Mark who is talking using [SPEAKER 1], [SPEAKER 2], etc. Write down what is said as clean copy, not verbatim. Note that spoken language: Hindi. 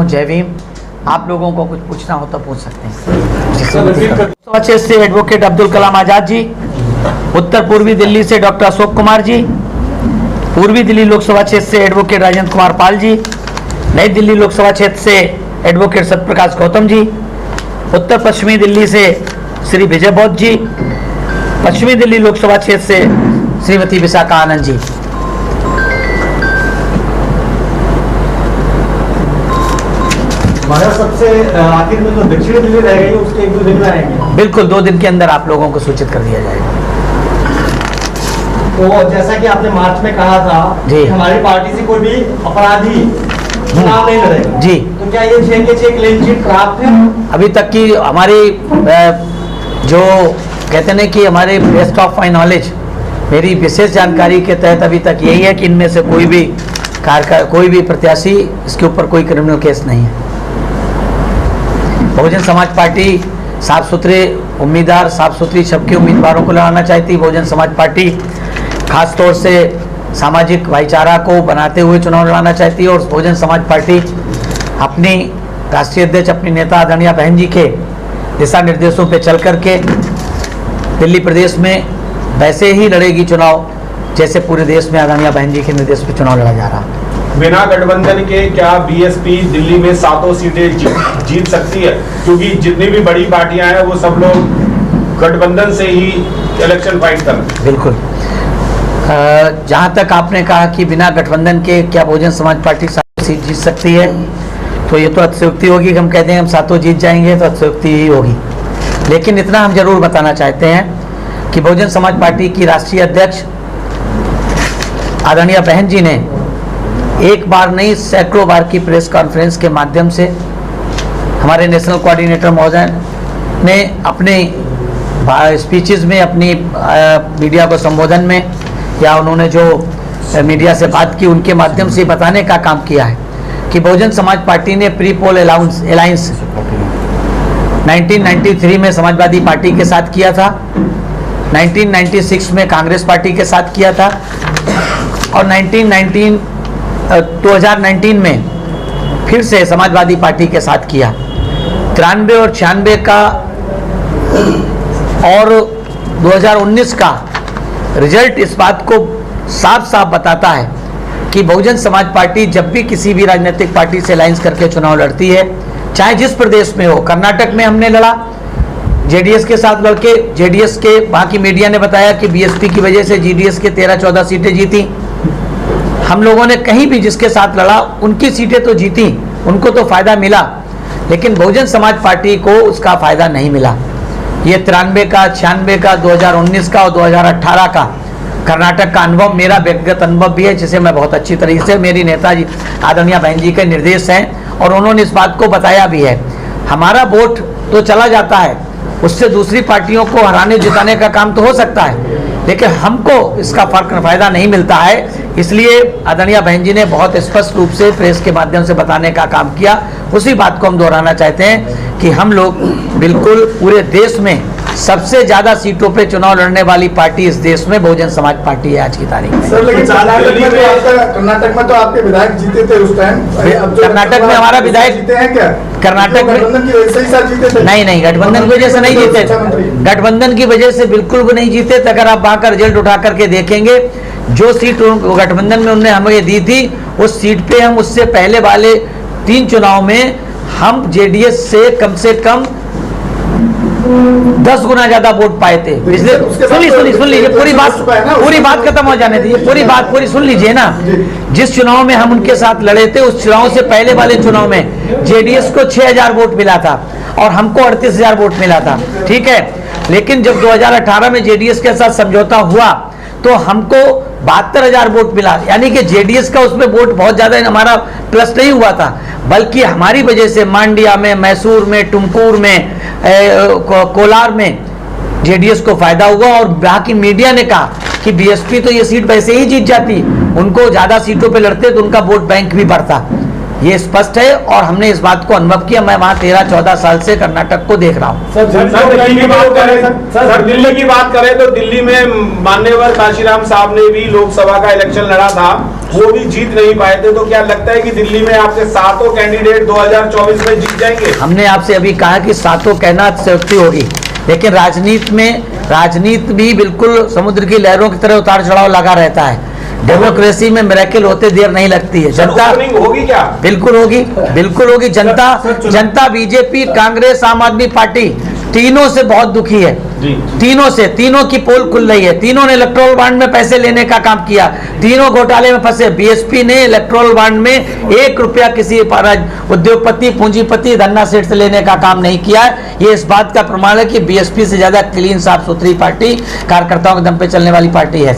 [SPEAKER 1] जय भीम। आप लोगों को कुछ पूछना हो तो पूछ सकते हैं। लोकसभा से एडवोकेट अब्दुल कलाम आजाद जी, उत्तर पूर्वी दिल्ली से डॉक्टर अशोक कुमार जी, पूर्वी दिल्ली लोकसभा क्षेत्र से एडवोकेट राजेंद्र कुमार पाल जी, नई दिल्ली लोकसभा क्षेत्र से एडवोकेट सत्यप्रकाश गौतम जी, उत्तर पश्चिमी दिल्ली से श्री विजय बौद्ध जी, पश्चिमी दिल्ली लोकसभा क्षेत्र से श्रीमती विशाखा आनंद जी।
[SPEAKER 2] हमारा सबसे आखिर में जो दक्षिणी दिल्ली रह गई उसके 1-2 दिन में आएंगे।
[SPEAKER 1] बिल्कुल 2 दिन के अंदर आप लोगों को सूचित कर दिया जाएगा।
[SPEAKER 2] तो जैसा कि आपने मार्च में कहा था
[SPEAKER 1] जी,
[SPEAKER 2] हमारी पार्टी से कोई भी अपराधी चुनाव नहीं लड़ेगा
[SPEAKER 1] जी,
[SPEAKER 2] तो क्या ये 6 के 6 क्लीन चिट प्राप्त है?
[SPEAKER 1] अभी तक की हमारी जो कहते हैं कि हमारे बेस्ट ऑफ माई नॉलेज, मेरी विशेष जानकारी के तहत अभी तक यही है कि इनमें से कोई भी प्रत्याशी इसके ऊपर कोई क्रिमिनल केस नहीं है। बहुजन समाज पार्टी साफ सुथरे उम्मीदवार, साफ सुथरी छवि के उम्मीदवारों को लड़ाना चाहती है। बहुजन समाज पार्टी खास तौर से सामाजिक भाईचारा को बनाते हुए चुनाव लड़ाना चाहती है और बहुजन समाज पार्टी अपनी राष्ट्रीय अध्यक्ष, अपनी नेता आदरणीय बहन जी के दिशा निर्देशों पर चल करके दिल्ली प्रदेश में वैसे ही लड़ेगी चुनाव जैसे पूरे देश में आदरणीय बहन जी के निर्देश पर चुनाव लड़ा जा रहा है।
[SPEAKER 3] बिना गठबंधन के क्या बीएसपी दिल्ली में 7 सीटें जीत सकती है? क्योंकि जितनी भी बड़ी पार्टियां हैं वो सब लोग गठबंधन से ही इलेक्शन फाइट कर रहे हैं।
[SPEAKER 1] बिल्कुल। जहां तक आपने कहा कि बिना गठबंधन के क्या बहुजन समाज पार्टी 7 सीट जीत सकती है, तो ये तो अतिशयोक्ति होगी कि हम कहते हैं हम 7 जीत जाएंगे, तो अतिशयोक्ति ही होगी। लेकिन इतना हम जरूर बताना चाहते हैं कि बहुजन समाज पार्टी की राष्ट्रीय अध्यक्ष आदरणीय बहन जी ने एक बार नहीं सैकड़ों बार की प्रेस कॉन्फ्रेंस के माध्यम से हमारे नेशनल कोऑर्डिनेटर महोदय ने अपने स्पीचेस में, अपनी मीडिया को संबोधन में, या उन्होंने जो मीडिया से बात की उनके माध्यम से बताने का काम किया है कि बहुजन समाज पार्टी ने प्री पोल अलायंस 1993 में समाजवादी पार्टी के साथ किया था, 1996 में कांग्रेस पार्टी के साथ किया था और 2019 में फिर से समाजवादी पार्टी के साथ किया। 93 और 96 का और 2019 का रिजल्ट इस बात को साफ साफ बताता है कि बहुजन समाज पार्टी जब भी किसी भी राजनीतिक पार्टी से अलायंस करके चुनाव लड़ती है, चाहे जिस प्रदेश में हो, कर्नाटक में हमने लड़ा जेडीएस के साथ लड़के, जेडीएस के वहाँ की मीडिया ने बताया कि बीएसपी की वजह से जेडीएस के 13-14 सीटें जीती। हम लोगों ने कहीं भी जिसके साथ लड़ा उनकी सीटें तो जीती, उनको तो फायदा मिला, लेकिन बहुजन समाज पार्टी को उसका फायदा नहीं मिला। ये 93 का, 96 का, 2019 का और 2018 का कर्नाटक का अनुभव मेरा व्यक्तिगत अनुभव भी है, जिसे मैं बहुत अच्छी तरीके से, मेरी नेताजी आदरणीय बहन जी के निर्देश हैं और उन्होंने इस बात को बताया भी है। हमारा वोट तो चला जाता है, उससे दूसरी पार्टियों को हराने जिताने का काम तो हो सकता है, लेकिन हमको इसका फर्क फायदा नहीं मिलता है। इसलिए आदरणीय बहन जी ने बहुत स्पष्ट रूप से प्रेस के माध्यम से बताने का काम किया। उसी बात को हम दोहराना चाहते हैं कि हम लोग बिल्कुल पूरे देश में सबसे ज्यादा सीटों पे चुनाव लड़ने वाली पार्टी इस देश में बहुजन समाज पार्टी है आज की तारीख में।
[SPEAKER 4] सर, लेकिन कर्नाटक में तो आपके विधायक जीते थे उस टाइम।
[SPEAKER 1] कर्नाटक में हमारा विधायक
[SPEAKER 4] जीते हैं क्या?
[SPEAKER 1] कर्नाटक में
[SPEAKER 4] गठबंधन की वजह से ही सर जीते थे?
[SPEAKER 1] नहीं, गठबंधन की वजह से नहीं जीते, गठबंधन की वजह से बिल्कुल भी नहीं जीते। अगर आप वहां का रिजल्ट उठा करके देखेंगे, जो सीट गठबंधन में उन्होंने हमें दी थी, उस सीट पे हम उससे पहले वाले 3 चुनाव में हम जेडीएस से कम 10 गुना ज्यादा वोट पाए थे। पिछले सुन लीजिए, पूरी बात खत्म हो जाने दीजिए, पूरी सुन लीजिए ना। जिस चुनाव में हम उनके साथ लड़े थे, उस चुनाव से पहले वाले चुनाव में जेडीएस को 6000 वोट मिला था और हमको 38000 वोट मिला था, ठीक है। लेकिन जब 2018 में जेडीएस के साथ समझौता हुआ तो हमको 72,000 वोट मिला, यानी कि जेडीएस का उसमें वोट बहुत ज्यादा हमारा प्लस नहीं हुआ था, बल्कि हमारी वजह से मांडिया में, मैसूर में, टुमकुर में, कोलार में जेडीएस को फायदा हुआ। और बाकी मीडिया ने कहा कि बीएसपी तो ये सीट वैसे ही जीत जाती, उनको ज्यादा सीटों पे लड़ते तो उनका वोट बैंक भी बढ़ता। ये स्पष्ट है और हमने इस बात को अनुभव किया। मैं वहाँ 13-14 साल से कर्नाटक को देख रहा हूँ।
[SPEAKER 3] सर दिल्ली की बात करें, सर दिल्ली की बात करें तो दिल्ली में मान्यवर काशीराम साहब ने भी लोकसभा का इलेक्शन लड़ा था, वो भी जीत नहीं पाए थे। तो क्या लगता है कि दिल्ली में आपके सातों कैंडिडेट 2024 में जीत जाएंगे?
[SPEAKER 1] हमने आपसे अभी कहा कि सातों कहना अतिशयोक्ति होगी, लेकिन राजनीति भी बिल्कुल समुद्र की लहरों की तरह उतार चढ़ाव लगा रहता है। डेमोक्रेसी में मिरेकल होते देर नहीं लगती है। जनता
[SPEAKER 3] होगी क्या?
[SPEAKER 1] बिल्कुल होगी, बिल्कुल होगी। जनता बीजेपी, कांग्रेस, आम आदमी पार्टी तीनों से बहुत दुखी है। तीनों की पोल खुल रही है। तीनों ने इलेक्ट्रोल बॉन्ड में पैसे लेने का काम किया, तीनों घोटाले में फंसे। बीएसपी ने इलेक्ट्रोल बॉन्ड में 1 रुपया किसी उद्योगपति, पूंजीपति, धन्ना सेठ से लेने का काम नहीं किया है। ये इस बात का प्रमाण है कि बीएसपी से ज्यादा क्लीन, साफ सुथरी पार्टी, कार्यकर्ताओं के दम पे चलने वाली पार्टी है।